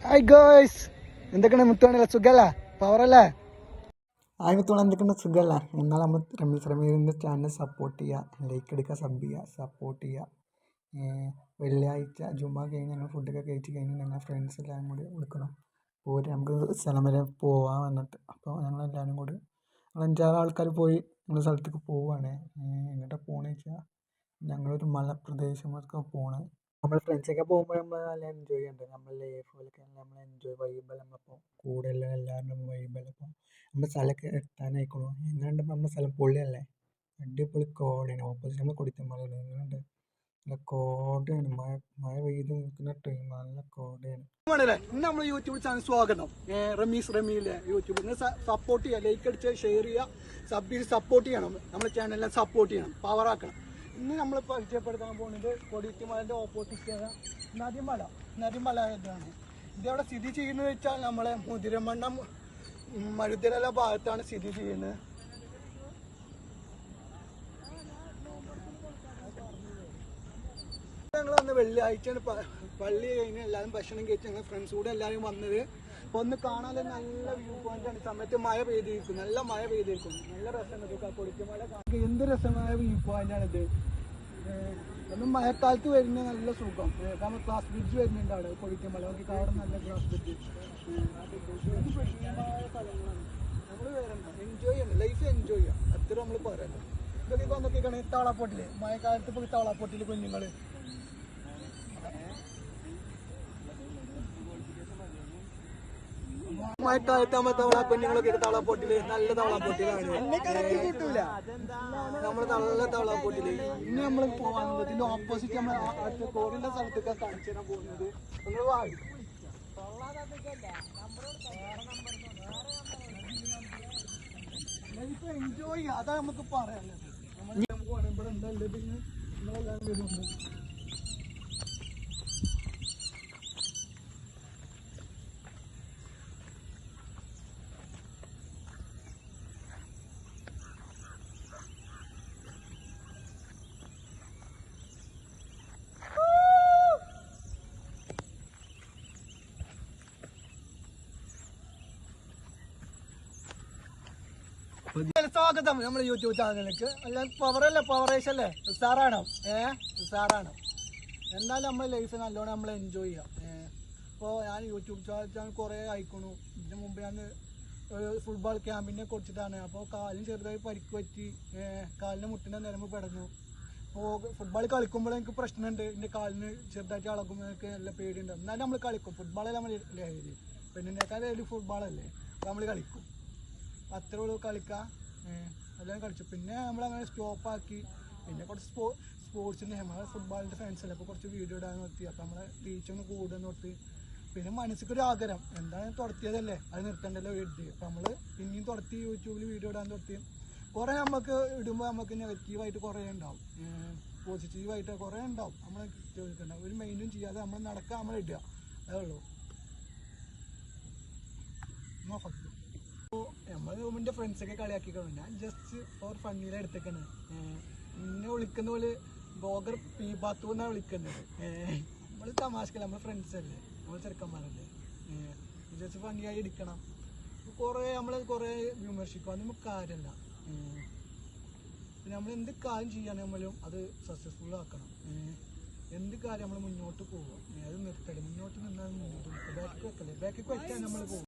Hi ഗോയ്സ്, എന്തൊക്കെയാണ് മുത്തോണല്ല? സുഖല്ല? പവറല്ലേ? Hi മുത്തോണ, എന്തൊക്കെയാണ്? സുഖല്ല? എന്നാൽ നമ്മൾ റമീസിൻ്റെ ചാനൽ സപ്പോർട്ട് ചെയ്യുക, ലൈക്ക് എടുക്കുക, സബ് ചെയ്യുക, സപ്പോർട്ട് ചെയ്യുക. വെള്ളിയാഴ്ച ജുമാ കഴിഞ്ഞ് ഞങ്ങൾ ഫുഡൊക്കെ കഴിച്ച് കഴിഞ്ഞ് ഞങ്ങൾ ഫ്രണ്ട്സ് എല്ലാവരും കൂടി കൊടുക്കണം പോര്, നമുക്ക് സ്ഥലം വരെ പോവാൻ വന്നിട്ട്. അപ്പോൾ ഞങ്ങളെല്ലാവരും കൂടി ഞങ്ങൾ 5-6 ആൾക്കാർ പോയി നമ്മൾ സ്ഥലത്തേക്ക് പോവുകയാണ്. എങ്ങോട്ടാണ് പോകണമെന്ന് വെച്ചാൽ ഞങ്ങളൊരു മലപ്രദേശമൊക്കെ പോകണം. നമ്മൾ ഫ്രണ്ട്സൊക്കെ പോകുമ്പോൾ നമ്മൾ നല്ല എൻജോയ് ചെയ്യുന്നുണ്ട്. നമ്മൾ ലൈഫ് പോലൊക്കെ നമ്മൾ എൻജോയ് വൈബെല്ലാം നമ്മളിപ്പോൾ കൂടെ എല്ലാം എല്ലാവരും വൈബെല്ലാം ഇപ്പോൾ നമ്മൾ സ്ഥലമൊക്കെ എത്താനായിക്കോളൂ. എങ്ങനെയുണ്ട് നമ്മുടെ സ്ഥലം? പൊള്ളിയല്ലേ? അടിപൊളി കോടയാണ്. ഓപ്പോസിറ്റ് നമ്മൾ കൊടുത്തമലയാണ്. എങ്ങനെയുണ്ട്? നല്ല കോടയാണ്. മഴ പെയ്ത് നിൽക്കുന്ന ടൈം, നല്ല കോടയാണ്. ഇന്ന് നമ്മൾ യൂട്യൂബ് ചാനൽ സ്വാഗതം. റമീസ് റമീലെ യൂട്യൂബ് സപ്പോർട്ട് ചെയ്യുക, ലൈക്ക് അടിച്ച് ഷെയർ ചെയ്യുക, സപ്പോർട്ട് ചെയ്യണം. നമ്മുടെ ചാനലിനെ സപ്പോർട്ട് ചെയ്യണം, പവറാക്കണം. ഇന്ന് നമ്മൾ പരിചയപ്പെടുത്താൻ പോകുന്നത് കൊടിയത്തിമലൻ്റെ ഓപ്പോസിറ്റ് നദിമല ഇതാണ്. ഇതവിടെ സ്ഥിതി ചെയ്യുന്നത് വെച്ചാൽ നമ്മളെ മുതിരമണ്ണം മരുതല ഭാഗത്താണ് സ്ഥിതി ചെയ്യുന്നത്. ഞങ്ങൾ വന്ന് വെള്ളിയാഴ്ചയാണ് പള്ളി കഴിഞ്ഞ് എല്ലാവരും ഭക്ഷണം കഴിച്ച് ഞങ്ങൾ ഫ്രണ്ട്സ് കൂടെ എല്ലാവരും വന്നത്. അപ്പോൾ ഒന്ന് കാണാൻ നല്ല വ്യൂ പോയിന്റാണ്. സമയത്ത് മഴ പെയ്തിരിക്കും, നല്ല മഴ പെയ്തിരിക്കും. നല്ല രസമാണ് കൊടിക്കുമല. എന്ത് രസമായ വ്യൂ പോയിന്റാണിത്. ഒന്നും മഴക്കാലത്ത് വരുന്ന നല്ല സുഖം. കാരണം ഗ്ലാസ് ബ്രിഡ്ജ് വരുന്നുണ്ട് അവിടെ കൊടിക്കുമല. നമുക്ക് അവിടെ നല്ല ഗ്ലാസ് ബ്രിഡ്ജ്. സ്ഥലങ്ങളാണ്. നമ്മൾ വരണ്ട, എൻജോയ് ചെയ്യണം, ലൈഫ് എൻജോയ് ചെയ്യാം, അത്ര നമ്മൾ പറയുന്നത്. ഇതൊക്കെ ഇപ്പോൾ നോക്കിക്കാണ് താളാപ്പൊട്ടില്, മഴക്കാലത്ത് ഇപ്പോൾ താളാപ്പൊട്ടില് കുഞ്ഞുങ്ങൾ മഴക്കാലത്താകുമ്പോൾ തവളാക്കുഞ്ഞുങ്ങളൊക്കെ തവളാപ്പൊട്ടില്, നല്ല തവളാപ്പൊട്ടിലാണ്. നമ്മള് നല്ല തവളാപ്പൊട്ടില്. ഇനി നമ്മൾ പോകുന്നത് ഇതിന്റെ ഓപ്പോസിറ്റ് നമ്മൾ കോറിന്റെ സ്ഥലത്തൊക്കെ കാണിച്ചു തരാൻ പോകുന്നത്. നിങ്ങൾ വാങ്ങി ലൈഫ് എൻജോയ് ചെയ്യുക, അതാ നമുക്ക് പറയാനുള്ളത്. നമുക്ക് ഇവിടെ എന്താ ഉള്ളത് നിങ്ങളെല്ലാവരും വരുന്നുണ്ട്. സ്വാഗതം നമ്മുടെ യൂട്യൂബ് ചാനലിലേക്ക്. എല്ലാം പവറല്ലേ, പവറേഷല്ലേ, ഉസാറാണോ? ഉസാറാണ്. എന്നാലും നമ്മൾ ലൈഫ് നല്ലോണം നമ്മൾ എൻജോയ് ചെയ്യാം. ഇപ്പോൾ ഞാൻ യൂട്യൂബ് ചാനൽ കുറേ അയക്കണു. ഇതിന് മുമ്പ് ഞാൻ ഒരു ഫുട്ബോൾ ക്യാമ്പിനെ കുറിച്ചിട്ടാണ്. അപ്പോൾ കാലിന് ചെറുതായി പരിക്ക് പറ്റി, കാലിന് മുട്ടിൻ്റെ നിരമ്പ് പെടഞ്ഞു. അപ്പോൾ ഫുട്ബോൾ കളിക്കുമ്പോൾ എനിക്ക് പ്രശ്നമുണ്ട്. എൻ്റെ കാലിന് ചെറുതായിട്ട് ഇളകുമ്പോൾ എനിക്ക് നല്ല പേടിയുണ്ട്. എന്നാലും നമ്മൾ കളിക്കും. ഫുട്ബോളല്ല നമ്മൾ ലഹരി, പെണ്ണിനേക്കാളും ഫുട്ബോളല്ലേ, അപ്പോൾ നമ്മൾ കളിക്കും. അത്ര ഉള്ളൂ കളിക്കാം. എല്ലാം കളിച്ചു. പിന്നെ നമ്മളങ്ങനെ സ്റ്റോപ്പാക്കി. പിന്നെ കുറച്ച് സ്പോർട്സിൻ്റെ നമ്മളെ ഫുട്ബോളിൻ്റെ ഫാൻസല്ലേ, അപ്പോൾ കുറച്ച് വീഡിയോ ഇടാൻ നിർത്തി. അപ്പോൾ നമ്മളെ റീച്ചൊന്ന് കൂടുതൽ നിർത്തി. പിന്നെ മനസ്സിക്കൊരു ആഗ്രഹം, എന്താണ് തുടത്തിയതല്ലേ, അത് നിർത്തണ്ടല്ലോ എഴുതി. അപ്പോൾ നമ്മൾ പിന്നെയും തുടത്തി, യൂട്യൂബിൽ വീഡിയോ ഇടാൻ തുടത്തി. കുറേ നമുക്ക് ഇടുമ്പോൾ നമുക്ക് നെഗറ്റീവായിട്ട് കുറേ ഉണ്ടാവും, പോസിറ്റീവായിട്ട് കുറേ ഉണ്ടാവും. നമ്മൾ ചോദിക്കണ്ട, ഒരു മെയിനും ചെയ്യാതെ നമ്മൾ നടക്കുക, നമ്മൾ ഇടുക, അതേ ഉള്ളൂ. നമ്മൾ റൂമിൻ്റെ ഫ്രണ്ട്സൊക്കെ കളിയാക്കിക്കണം. ഞാൻ ജസ്റ്റ് ഫോർ ഫണ്ണിയിലെ എടുത്തേക്കാണ്. എന്നെ വിളിക്കുന്ന പോലെ ബ്ലോഗർ പി ബാത്തു എന്നാണ് വിളിക്കുന്നത്. നമ്മൾ തമാശക്കല്ല, നമ്മൾ ഫ്രണ്ട്സ് അല്ലേ, നമ്മൾ ചെറുക്കന്മാരല്ലേ, ജസ്റ്റ് ഫണ്ണിയായി എടുക്കണം. കുറേ നമ്മൾ കുറേ വിമർശിക്കും, അത് നമുക്ക് കാര്യമല്ല. പിന്നെ നമ്മൾ എന്ത് കാര്യം ചെയ്യാനും അത് സക്സസ്ഫുൾ ആക്കണം. എന്ത് കാര്യം നമ്മൾ മുന്നോട്ട് പോകും, അത് നിർത്തല്. മുന്നോട്ട് നിന്നാൽ മുന്നോട്ട് നിൽക്കുക, ബാക്കിൽ വെക്കല്ലേ, ബാക്കിൽ വെച്ചാൽ നമ്മൾ പോകും.